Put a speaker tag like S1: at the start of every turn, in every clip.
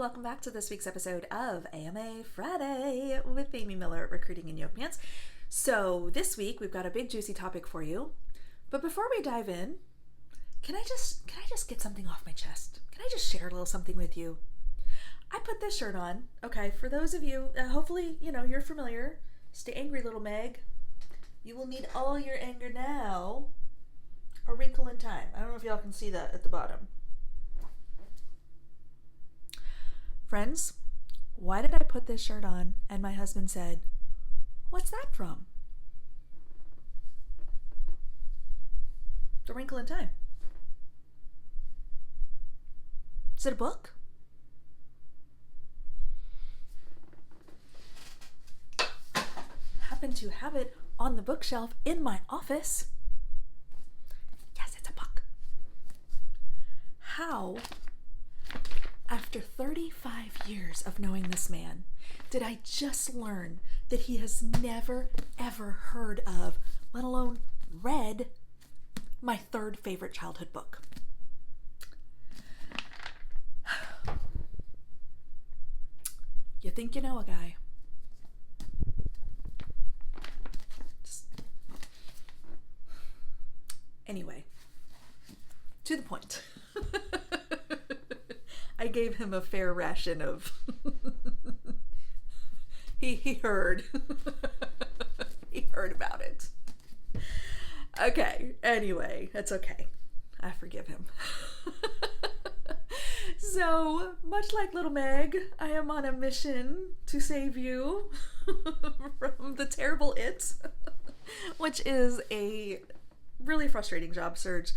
S1: welcome back to this week's episode of AMA Friday with Amy Miller, Recruiting in Yoke Pants. So this week we've got a big juicy topic for you, but before we dive in, can I just get something off my chest? Can I just share a little something with you? I put this shirt on. Okay, for those of you, hopefully you're familiar. Stay angry, little Meg. You will need all your anger now. A wrinkle in time. I don't know if y'all can see that at the bottom. Friends, why did I put this shirt on? And my husband said, "What's that from?" The Wrinkle in Time. Is it a book? Happen to have it on the bookshelf in my office. Yes, it's a book. How, after 35 years of knowing this man, did I just learn that he has never, ever heard of, let alone read, my third favorite childhood book? You think you know a guy. Anyway, to the point. I gave him a fair ration of he heard he heard about it. Okay, anyway, that's okay. I forgive him. So, much like little Meg, I am on a mission to save you from the terrible it, which is a really frustrating job search.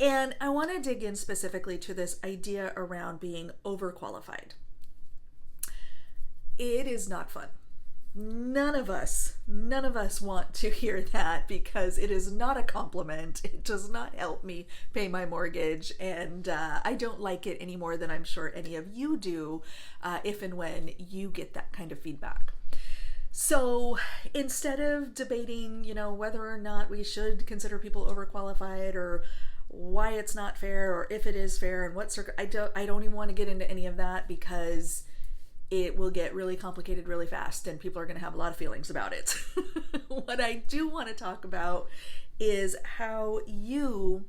S1: And I want to dig in specifically to this idea around being overqualified. It is not fun. None of us want to hear that because it is not a compliment. It does not help me pay my mortgage, and I don't like it any more than I'm sure any of you do if and when you get that kind of feedback. So instead of debating, whether or not we should consider people overqualified or why it's not fair or if it is fair and I don't even want to get into any of that because it will get really complicated really fast and people are going to have a lot of feelings about it. What I do want to talk about is how you,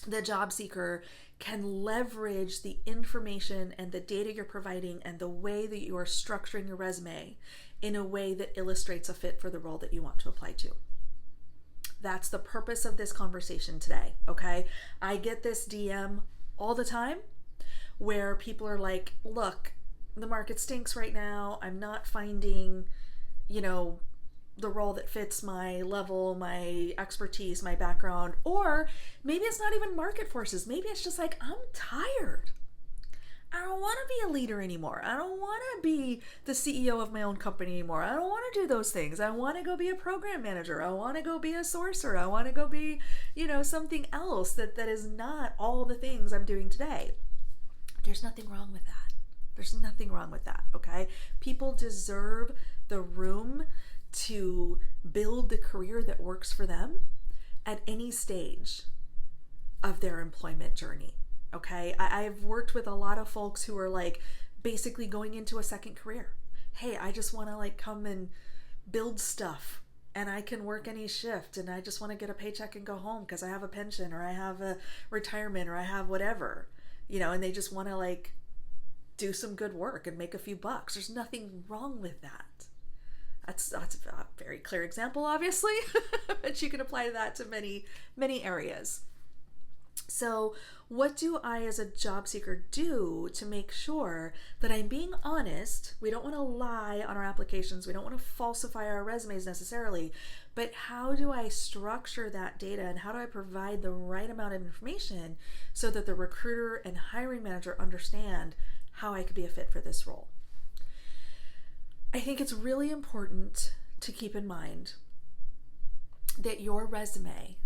S1: the job seeker, can leverage the information and the data you're providing and the way that you are structuring your resume in a way that illustrates a fit for the role that you want to apply to. That's the purpose of this conversation today, okay? I get this DM all the time where people are like, look, the market stinks right now. I'm not finding, the role that fits my level, my expertise, my background. Or maybe it's not even market forces. Maybe it's just like, I'm tired. I don't want to be a leader anymore. I don't want to be the CEO of my own company anymore. I don't want to do those things. I want to go be a program manager. I want to go be a sourcer. I want to go be, something else that is not all the things I'm doing today. There's nothing wrong with that. There's nothing wrong with that, okay? People deserve the room to build the career that works for them at any stage of their employment journey. Okay, I've worked with a lot of folks who are like basically going into a second career. Hey, I just want to come and build stuff and I can work any shift and I just want to get a paycheck and go home because I have a pension or I have a retirement or I have whatever, and they just want to do some good work and make a few bucks. There's nothing wrong with that. That's a very clear example, obviously, but you can apply that to many, many areas. So what do I as a job seeker do to make sure that I'm being honest? We don't want to lie on our applications. We don't want to falsify our resumes necessarily, but how do I structure that data and how do I provide the right amount of information so that the recruiter and hiring manager understand how I could be a fit for this role? I think it's really important to keep in mind that your resume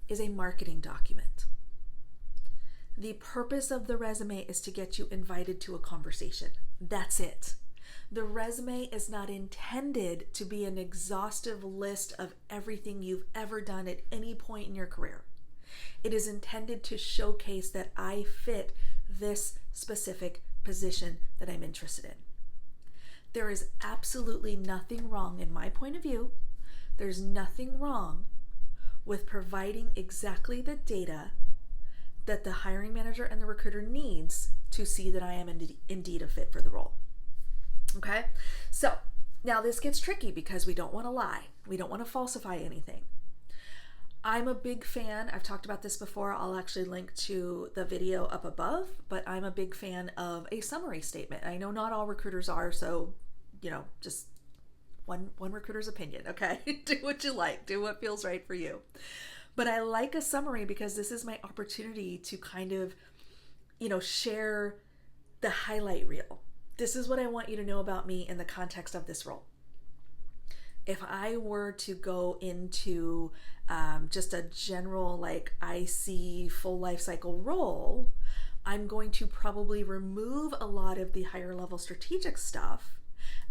S1: is a marketing document. The purpose of the resume is to get you invited to a conversation. That's it. The resume is not intended to be an exhaustive list of everything you've ever done at any point in your career. It is intended to showcase that I fit this specific position that I'm interested in. There is absolutely nothing wrong, in my point of view, there's nothing wrong with providing exactly the data that the hiring manager and the recruiter needs to see that I am indeed a fit for the role. Okay? So now this gets tricky because we don't want to lie. We don't want to falsify anything. I'm a big fan, I've talked about this before, I'll actually link to the video up above, but I'm a big fan of a summary statement. I know not all recruiters are, so, just one recruiter's opinion, okay? Do what you like, do what feels right for you. But I like a summary because this is my opportunity to kind of, share the highlight reel. This is what I want you to know about me in the context of this role. If I were to go into just a general IC full life cycle role, I'm going to probably remove a lot of the higher level strategic stuff,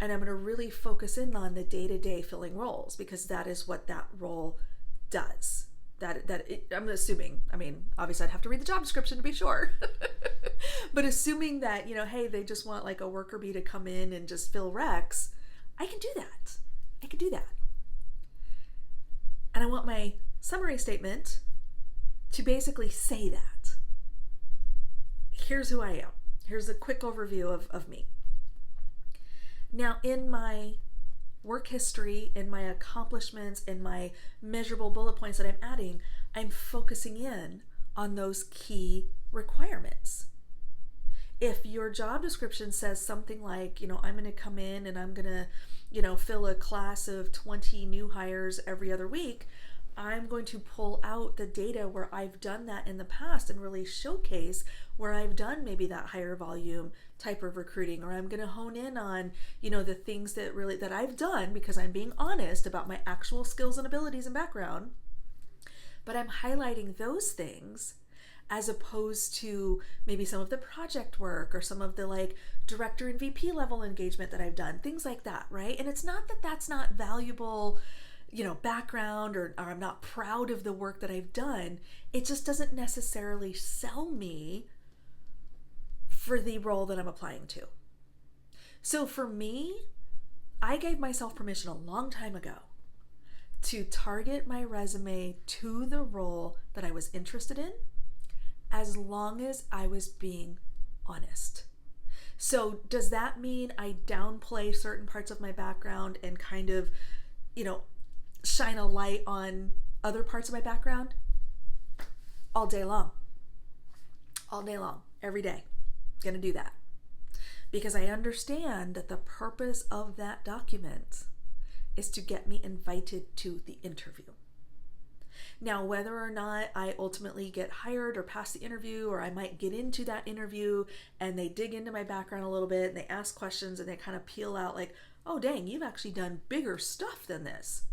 S1: and I'm going to really focus in on the day-to-day filling roles, because that is what that role does. I'm assuming, obviously I'd have to read the job description to be sure, but assuming that, hey, they just want a worker bee to come in and just fill recs, I can do that. And I want my summary statement to basically say that. Here's who I am. Here's a quick overview of me. Now, in my work history, in my accomplishments, in my measurable bullet points that I'm adding, I'm focusing in on those key requirements. If your job description says something like, I'm going to come in and I'm going to, fill a class of 20 new hires every other week, I'm going to pull out the data where I've done that in the past and really showcase where I've done maybe that higher volume type of recruiting, or I'm going to hone in on, the things that I've done, because I'm being honest about my actual skills and abilities and background, but I'm highlighting those things as opposed to maybe some of the project work or some of the director and VP level engagement that I've done, things like that, right? And it's not that that's not valuable, background, or I'm not proud of the work that I've done. It just doesn't necessarily sell me for the role that I'm applying to. So for me, I gave myself permission a long time ago to target my resume to the role that I was interested in, as long as I was being honest. So does that mean I downplay certain parts of my background and kind of, shine a light on other parts of my background? All day long, every day, gonna do that. Because I understand that the purpose of that document is to get me invited to the interview. Now, whether or not I ultimately get hired or pass the interview, or I might get into that interview and they dig into my background a little bit and they ask questions and they kind of peel out oh dang, you've actually done bigger stuff than this.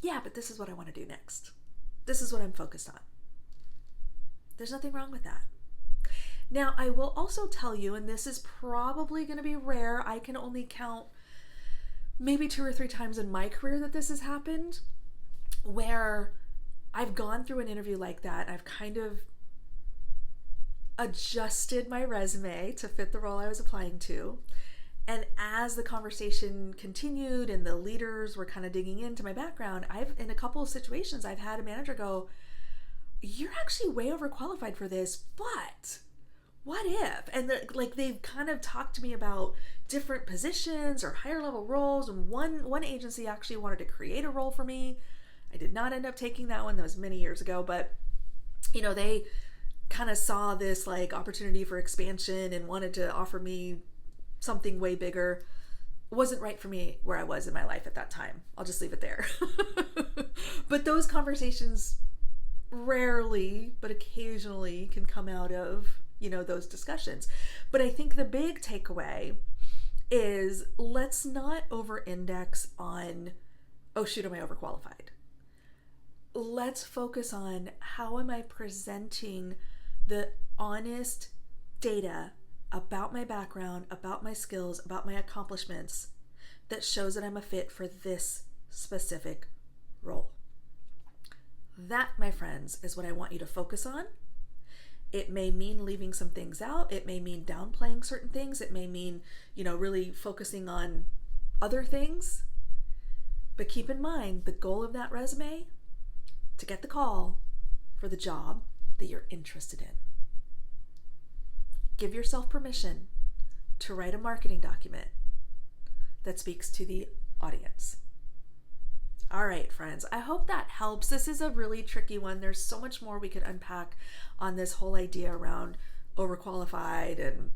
S1: Yeah, but this is what I want to do next. This is what I'm focused on. There's nothing wrong with that. Now, I will also tell you, and this is probably going to be rare, I can only count maybe 2 or 3 times in my career that this has happened, where I've gone through an interview like that. I've kind of adjusted my resume to fit the role I was applying to. And as the conversation continued and the leaders were kind of digging into my background, in a couple of situations, I've had a manager go, you're actually way overqualified for this, but what if? And they've kind of talked to me about different positions or higher level roles. And one agency actually wanted to create a role for me. I did not end up taking that one. That was many years ago, but they kind of saw this opportunity for expansion and wanted to offer me something way bigger. It wasn't right for me where I was in my life at that time. I'll just leave it there. But those conversations rarely, but occasionally can come out of, those discussions. But I think the big takeaway is, let's not over-index on, oh shoot, am I overqualified? Let's focus on, how am I presenting the honest data about my background, about my skills, about my accomplishments that shows that I'm a fit for this specific role. That, my friends, is what I want you to focus on. It may mean leaving some things out. It may mean downplaying certain things. It may mean, really focusing on other things. But keep in mind, the goal of that resume, to get the call for the job that you're interested in. Give yourself permission to write a marketing document that speaks to the audience. All right, friends, I hope that helps. This is a really tricky one. There's so much more we could unpack on this whole idea around overqualified, and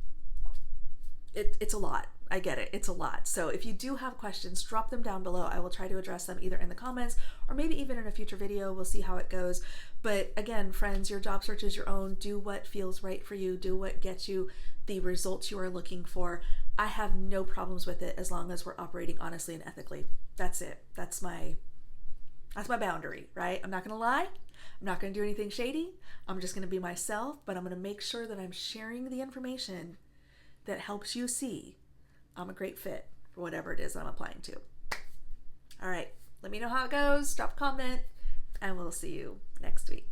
S1: it's a lot. I get it. It's a lot. So if you do have questions, drop them down below. I will try to address them either in the comments or maybe even in a future video. We'll see how it goes. But again, friends, your job search is your own. Do what feels right for you. Do what gets you the results you are looking for. I have no problems with it as long as we're operating honestly and ethically. That's it. That's my boundary, right? I'm not going to lie. I'm not going to do anything shady. I'm just going to be myself, but I'm going to make sure that I'm sharing the information that helps you see I'm a great fit for whatever it is I'm applying to. All right, let me know how it goes. Drop a comment, and we'll see you next week.